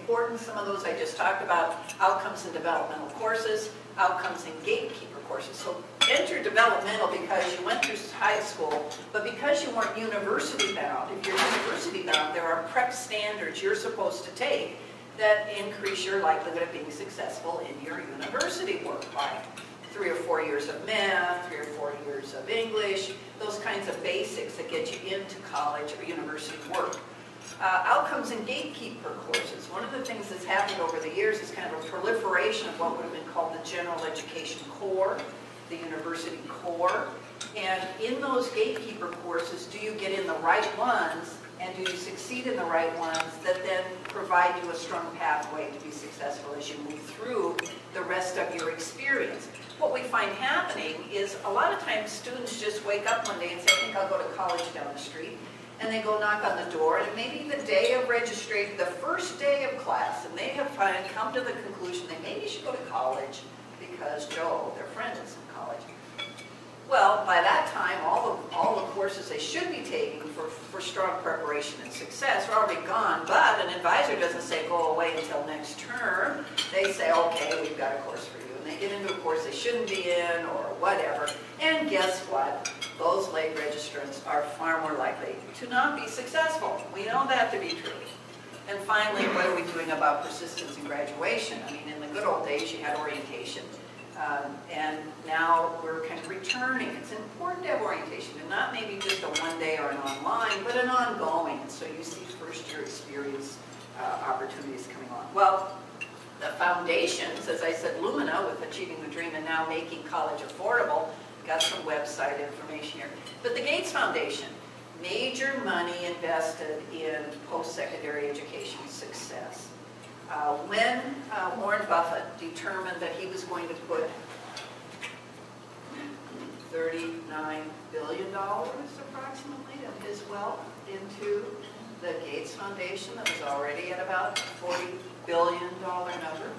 important. Some of those I just talked about, outcomes in developmental courses, outcomes in gatekeeper courses. So enter developmental because you went through high school, but because you weren't university bound, if you're university bound, there are prep standards you're supposed to take that increase your likelihood of being successful in your university work, like 3 or 4 years of math, 3 or 4 years of English, those kinds of basics that get you into college or university work. Outcomes in gatekeeper courses. One of the things that's happened over the years is kind of a proliferation of what would have been called the general education core, the university core. And in those gatekeeper courses, do you get in the right ones, and do you succeed in the right ones that then provide you a strong pathway to be successful as you move through the rest of your experience? What we find happening is a lot of times students just wake up one day and say, I think I'll go to college down the street. And they go knock on the door, and maybe the day of registration, the first day of class, and they have come to the conclusion they maybe should go to college because Joe, their friend, is in college. Well, by that time, all the courses they should be taking for strong preparation and success are already gone, but an advisor doesn't say go away until next term. They say, okay, we've got a course for you. And they get into a course they shouldn't be in or whatever. And guess what? Those late registrants are far more likely to not be successful. We know that to be true. And finally, what are we doing about persistence in graduation? I mean, in the good old days, you had orientation. And now we're kind of returning. It's important to have orientation, and not maybe just a one-day or an online, but an ongoing. So you see first-year experience opportunities coming on. Well, the foundations, as I said, Lumina with Achieving the Dream and now Making College Affordable, got some website information here. But the Gates Foundation, major money invested in post-secondary education success. When Warren Buffett determined that he was going to put $39 billion approximately of his wealth into the Gates Foundation that was already at about a $40 billion number.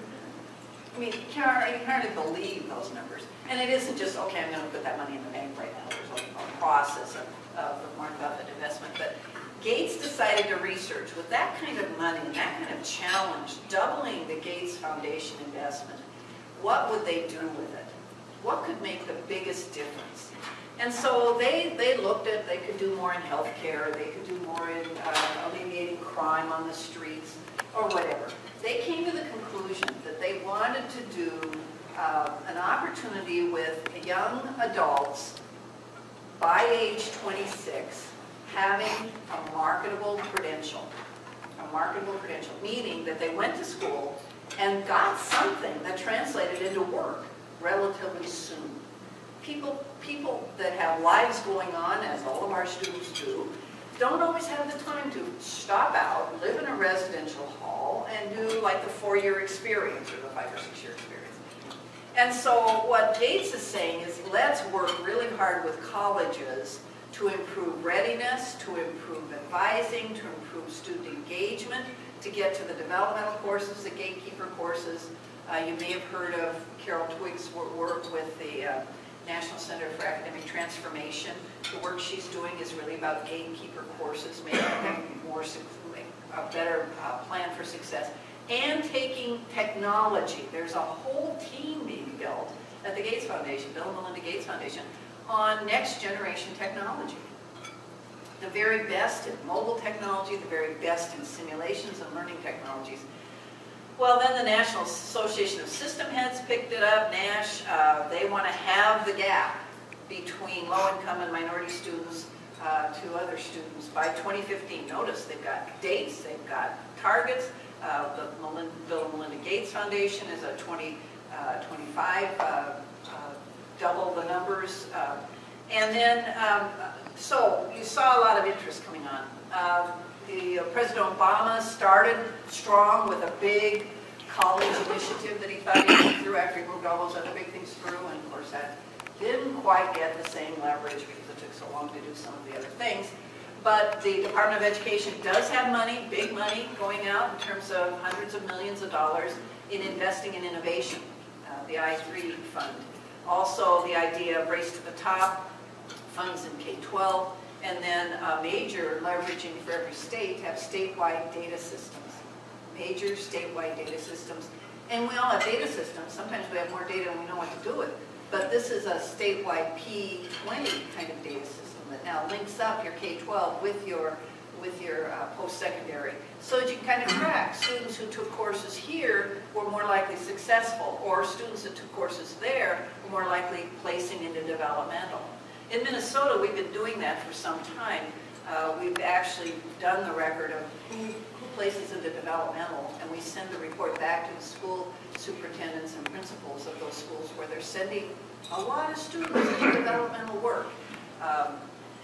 I mean, you can hardly believe those numbers. And it isn't just, okay, I'm going to put that money in the bank right now. There's a process of the Warren Buffett investment. But Gates decided to research with that kind of money and that kind of challenge, doubling the Gates Foundation investment, what would they do with it? What could make the biggest difference? And so they looked at, they could do more in healthcare, they could do more in alleviating crime on the streets, or whatever. They came to the conclusion that they wanted to do an opportunity with young adults by age 26 having a marketable credential. A marketable credential, meaning that they went to school and got something that translated into work relatively soon. People that have lives going on, as all of our students do, don't always have the time to stop out, live in a residential hall, and do like the 4-year experience or the 5 or 6 year experience. And so what Gates is saying is, let's work really hard with colleges to improve readiness, to improve advising, to improve student engagement, to get to the developmental courses, the gatekeeper courses. You may have heard of Carol Twig's work with the National Center for Academic Transformation. The work she's doing is really about gatekeeper courses, making them a better plan for success, and taking technology. There's a whole team being built at the Gates Foundation, Bill and Melinda Gates Foundation, on next generation technology. The very best in mobile technology, the very best in simulations and learning technologies. Well, then the National Association of System Heads picked it up, NASH. They want to have the gap between low-income and minority students to other students by 2015. Notice they've got dates, they've got targets. The Bill and Melinda Gates Foundation is a 2025, double the numbers. And then, so you saw a lot of interest coming on. President Obama started strong with a big college initiative that he thought he moved through after he moved all those other big things through, and of course that didn't quite get the same leverage because it took so long to do some of the other things. But the Department of Education does have money, big money, going out in terms of hundreds of millions of dollars in investing in innovation, the I3 fund. Also the idea of Race to the Top, funds in K-12, and then a major leveraging for every state to have statewide data systems. major statewide data systems. And we all have data systems. Sometimes we have more data and we know what to do with it. But this is a statewide P20 kind of data system that now links up your K-12 with your post-secondary, so that you can kind of track students who took courses here were more likely successful, or students that took courses there were more likely placing into developmental. In Minnesota, we've been doing that for some time. We've actually done the record of who places into developmental, and we send the report back to the school superintendents and principals of those schools where they're sending a lot of students into developmental work.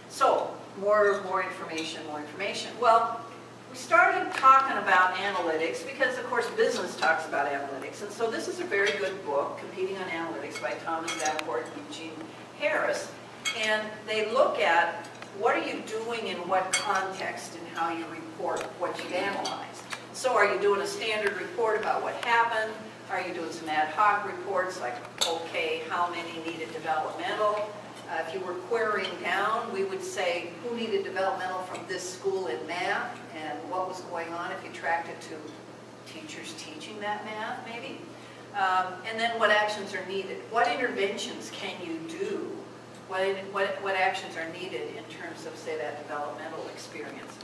So, more information. Well, we started talking about analytics because, of course, business talks about analytics. And so this is a very good book, Competing on Analytics, by Thomas Davenport and Eugene Harris. And they look at what are you doing in what context and how you report what you've analyzed. So are you doing a standard report about what happened? Are you doing some ad hoc reports like, okay, how many needed developmental? If you were querying down, we would say who needed developmental from this school in math and what was going on if you tracked it to teachers teaching that math, maybe. And then what actions are needed. What interventions can you do? What actions are needed in terms of, say, that developmental experience?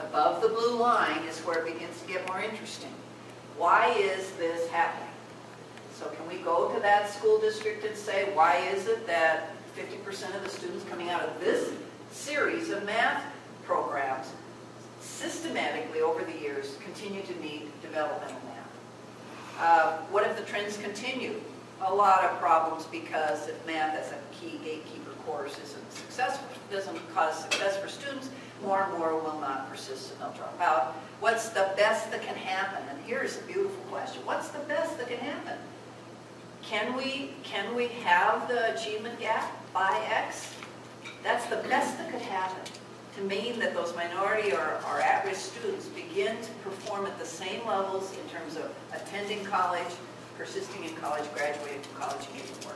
Above the blue line is where it begins to get more interesting. Why is this happening? So can we go to that school district and say, why is it that 50% of the students coming out of this series of math programs systematically over the years continue to need developmental math? What if the trends continue? A lot of problems, because if math as a key gatekeeper course doesn't cause success for students, more and more will not persist and they'll drop out. What's the best that can happen? And here's a beautiful question. What's the best that can happen? Can we have the achievement gap by X? That's the best that could happen, to mean that those minority or at-risk students begin to perform at the same levels in terms of attending college, persisting in college, graduating from college, and getting work.